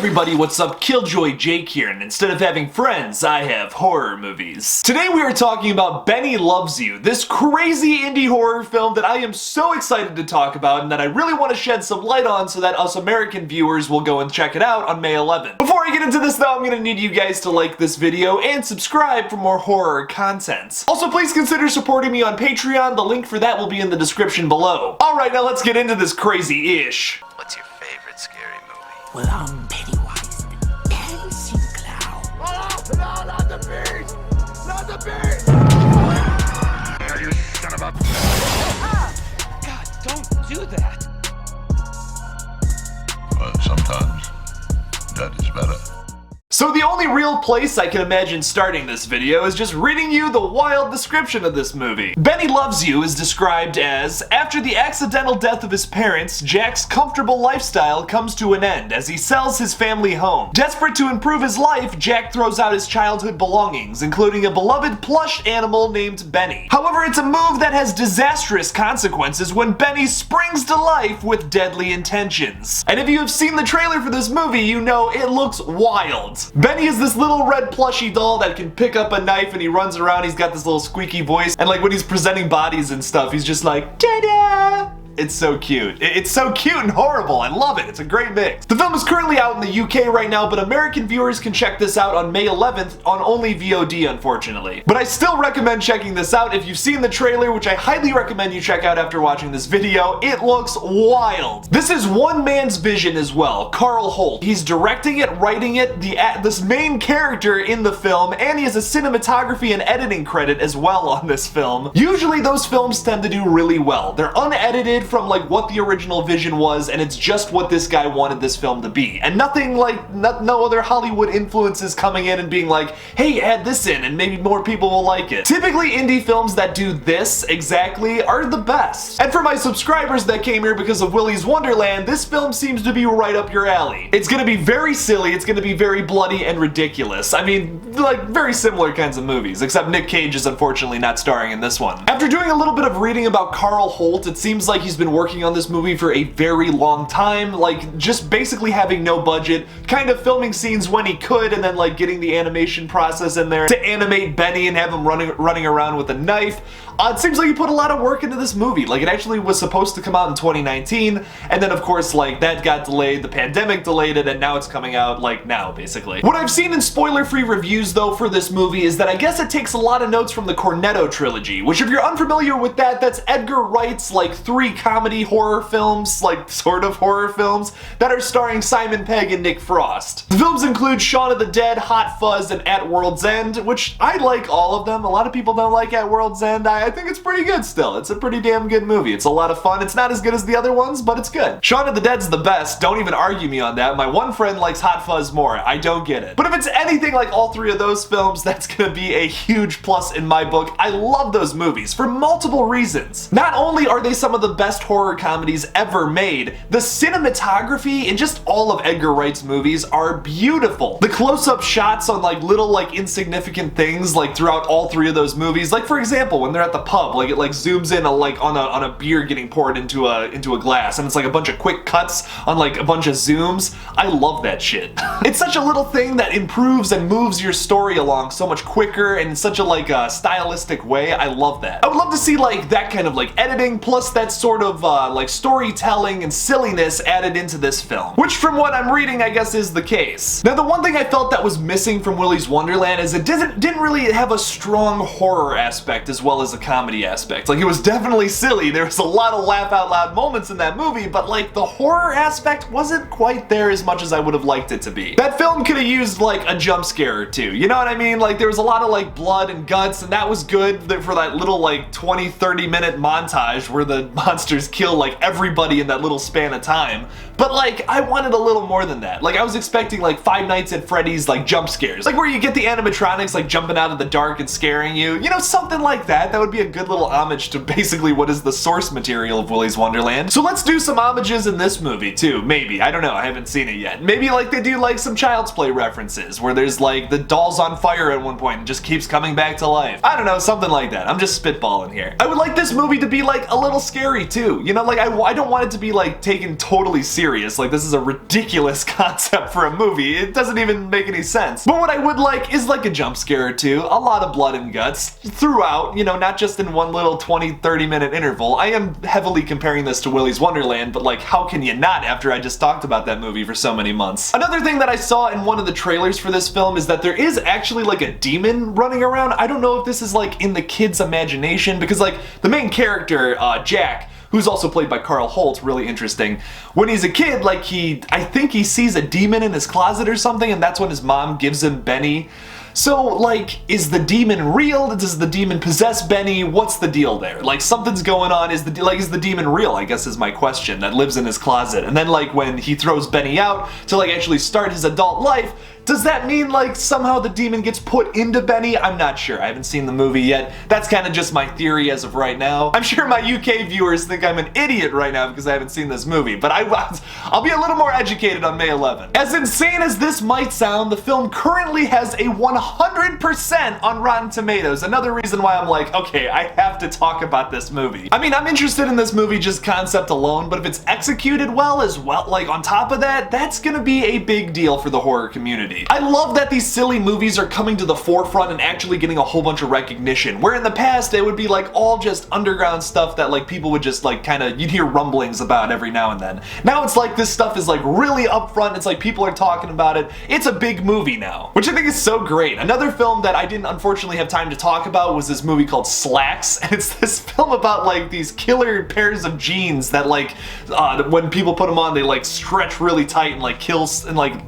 everybody, what's up? KillJoy Jake here, and instead of having friends, I have horror movies. Today we are talking about Benny Loves You, this crazy indie horror film that I am so excited to talk about and that I really want to shed some light on so that us American viewers will go and check it out on May 11th. Before I get into this though, I'm gonna need you guys to like this video and subscribe for more horror content. Also, please consider supporting me on Patreon. The link for that will be in the description below. Alright, now let's get into this crazy-ish. What's your favorite scary movie? Well, I'm Pennywise, the dancing clown. Oh, no, not the beast! Not the beast! You son of a... God, don't do that. But sometimes that is better. So the only real place I can imagine starting this video is just reading you the wild description of this movie. Benny Loves You is described as, after the accidental death of his parents, Jack's comfortable lifestyle comes to an end as he sells his family home. Desperate to improve his life, Jack throws out his childhood belongings, including a beloved plush animal named Benny. However, it's a move that has disastrous consequences when Benny springs to life with deadly intentions. And if you have seen the trailer for this movie, you know it looks wild. Benny is this little red plushy doll that can pick up a knife and he runs around, he's got this little squeaky voice, and like when he's presenting bodies and stuff, he's just like, ta-da! It's so cute. It's so cute and horrible. I love it. It's a great mix. The film is currently out in the UK right now, but American viewers can check this out on May 11th on only VOD, unfortunately. But I still recommend checking this out if you've seen the trailer, which I highly recommend you check out after watching this video. It looks wild. This is one man's vision as well, Carl Holt. He's directing it, writing it, this main character in the film, and he has a cinematography and editing credit as well on this film. Usually those films tend to do really well. They're unedited from like what the original vision was, and it's just what this guy wanted this film to be, and nothing like no other Hollywood influences coming in and being like, hey, add this in and maybe more people will like it. Typically indie films that do this exactly are the best. And for my subscribers that came here because of Willy's Wonderland, this film seems to be right up your alley. It's gonna be very silly, it's gonna be very bloody and ridiculous. I mean, like very similar kinds of movies, except Nick Cage is unfortunately not starring in this one. After doing a little bit of reading about Carl Holt, it seems like he's been working on this movie for a very long time, like just basically having no budget, kind of filming scenes when he could, and then like getting the animation process in there to animate Benny and have him running around with a knife. It seems like he put a lot of work into this movie. Like, it actually was supposed to come out in 2019, and then of course like that got delayed, the pandemic delayed it, and now it's coming out like now basically. What I've seen in spoiler-free reviews though for this movie is that I guess it takes a lot of notes from the Cornetto trilogy, which if you're unfamiliar with that, that's Edgar Wright's like 3 comedy horror films, like sort of horror films, that are starring Simon Pegg and Nick Frost. The films include Shaun of the Dead, Hot Fuzz, and At World's End, which I like all of them. A lot of people don't like At World's End. I think it's pretty good still. It's a pretty damn good movie. It's a lot of fun. It's not as good as the other ones, but it's good. Shaun of the Dead's the best. Don't even argue me on that. My one friend likes Hot Fuzz more. I don't get it. But if it's anything like all 3 of those films, that's gonna be a huge plus in my book. I love those movies for multiple reasons. Not only are they some of the best horror comedies ever made, the cinematography in just all of Edgar Wright's movies are beautiful. The close-up shots on like little like insignificant things like throughout all 3 of those movies, like for example when they're at the pub, like it like zooms in on a beer getting poured into a glass, and it's like a bunch of quick cuts on like a bunch of zooms. I love that shit. It's such a little thing that improves and moves your story along so much quicker and in such a like stylistic way. I love that. I would love to see like that kind of like editing plus that sort of like storytelling and silliness added into this film, which from what I'm reading I guess is the case. Now the one thing I felt that was missing from Willy's Wonderland is it didn't really have a strong horror aspect as well as a comedy aspect. Like it was definitely silly, there was a lot of laugh out loud moments in that movie, but like the horror aspect wasn't quite there as much as I would have liked it to be. That film could have used like a jump scare or two, you know what I mean? Like there was a lot of like blood and guts, and that was good for that little like 20-30 minute montage where the monsters kill like everybody in that little span of time. But like I wanted a little more than that. Like I was expecting like Five Nights at Freddy's like jump scares, like where you get the animatronics like jumping out of the dark and scaring you, you know, something like that. That would be be a good little homage to basically what is the source material of Willy's Wonderland. So let's do some homages in this movie too, maybe. I don't know, I haven't seen it yet. Maybe like they do like some Child's Play references, where there's like the doll's on fire at one point and just keeps coming back to life. I don't know, something like that. I'm just spitballing here. I would like this movie to be like a little scary too. You know, like I don't want it to be like taken totally serious. Like this is a ridiculous concept for a movie. It doesn't even make any sense. But what I would like is like a jump scare or two, a lot of blood and guts throughout, you know, not just in one little 20-30 minute interval. I am heavily comparing this to Willy's Wonderland, but like how can you not after I just talked about that movie for so many months? Another thing that I saw in one of the trailers for this film is that there is actually like a demon running around. I don't know if this is like in the kid's imagination, because like the main character, Jack, who's also played by Carl Holt, really interesting. When he's a kid, like I think he sees a demon in his closet or something, and that's when his mom gives him Benny. So, like, is the demon real? Does the demon possess Benny? What's the deal there? Like, something's going on. Is the demon real, I guess is my question, that lives in his closet? And then, like, when he throws Benny out to, like, actually start his adult life, does that mean, like, somehow the demon gets put into Benny? I'm not sure. I haven't seen the movie yet. That's kind of just my theory as of right now. I'm sure my UK viewers think I'm an idiot right now because I haven't seen this movie, but I'll be a little more educated on May 11th. As insane as this might sound, the film currently has a 100% on Rotten Tomatoes. Another reason why I'm like, okay, I have to talk about this movie. I mean, I'm interested in this movie just concept alone, but if it's executed well as well, like on top of that, that's gonna be a big deal for the horror community. I love that these silly movies are coming to the forefront and actually getting a whole bunch of recognition, where in the past it would be like all just underground stuff that like people would just like you'd hear rumblings about every now and then. Now it's like this stuff is like really upfront, it's like people are talking about it, it's a big movie now, which I think is so great. Another film that I didn't unfortunately have time to talk about was this movie called Slacks, and it's this film about like these killer pairs of jeans that like when people put them on they like stretch really tight and like kills and like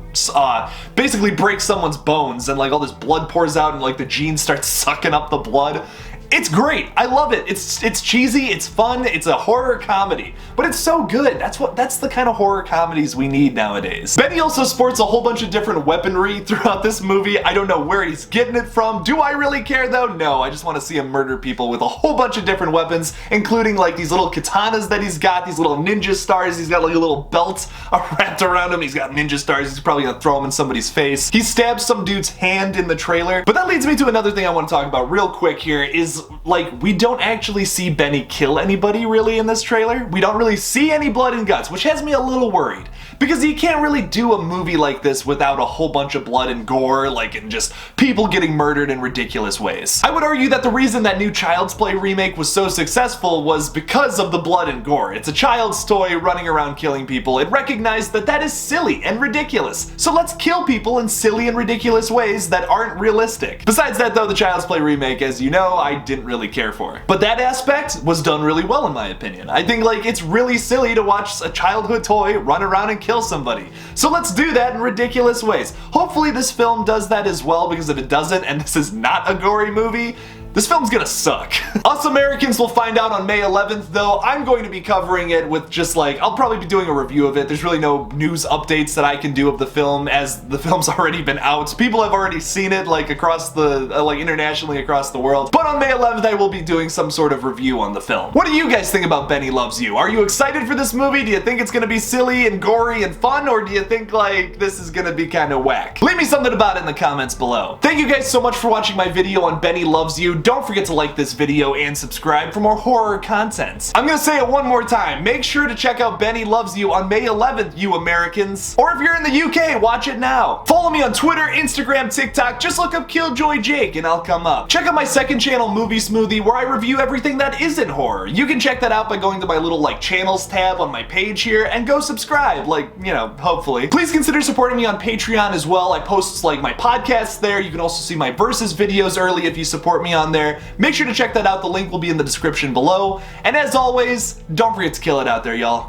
basically break someone's bones, and like all this blood pours out and like the jeans start sucking up the blood. It's great. I love it. It's cheesy, it's fun, it's a horror comedy, but it's so good. That's the kind of horror comedies we need nowadays. Benny also sports a whole bunch of different weaponry throughout this movie. I don't know where he's getting it from. Do I really care though? No, I just want to see him murder people with a whole bunch of different weapons, including like these little katanas that he's got, these little ninja stars. He's got like a little belt wrapped around him. He's got ninja stars. He's probably gonna throw them in somebody's face. He stabs some dude's hand in the trailer. But that leads me to another thing I want to talk about real quick here is like we don't actually see Benny kill anybody really in this trailer. We don't really see any blood and guts, which has me a little worried, because you can't really do a movie like this without a whole bunch of blood and gore, like and just people getting murdered in ridiculous ways. I would argue that the reason that new Child's Play remake was so successful was because of the blood and gore. It's a child's toy running around killing people. It recognized that that is silly and ridiculous. So let's kill people in silly and ridiculous ways that aren't realistic. Besides that though, the Child's Play remake, as you know, I didn't really care for. But that aspect was done really well in my opinion. I think like it's really silly to watch a childhood toy run around and kill somebody. So let's do that in ridiculous ways. Hopefully this film does that as well, because if it doesn't and this is not a gory movie, this film's gonna suck. Us Americans will find out on May 11th though. I'm going to be covering it with just like, I'll probably be doing a review of it. There's really no news updates that I can do of the film, as the film's already been out. People have already seen it like across the, like internationally across the world. But on May 11th I will be doing some sort of review on the film. What do you guys think about Benny Loves You? Are you excited for this movie? Do you think it's gonna be silly and gory and fun, or do you think like this is gonna be kind of whack? Leave me something about it in the comments below. Thank you guys so much for watching my video on Benny Loves You. Don't forget to like this video and subscribe for more horror content. I'm gonna say it one more time. Make sure to check out Benny Loves You on May 11th, you Americans. Or if you're in the UK, watch it now. Follow me on Twitter, Instagram, TikTok. Just look up KillJoy Jake and I'll come up. Check out my second channel, Movie Smoothie, where I review everything that isn't horror. You can check that out by going to my little like channels tab on my page here and go subscribe, like, you know, hopefully. Please consider supporting me on Patreon as well. I post like my podcasts there. You can also see my versus videos early if you support me on there. Make sure to check that out. The link will be in the description below. And as always, don't forget to kill it out there, y'all.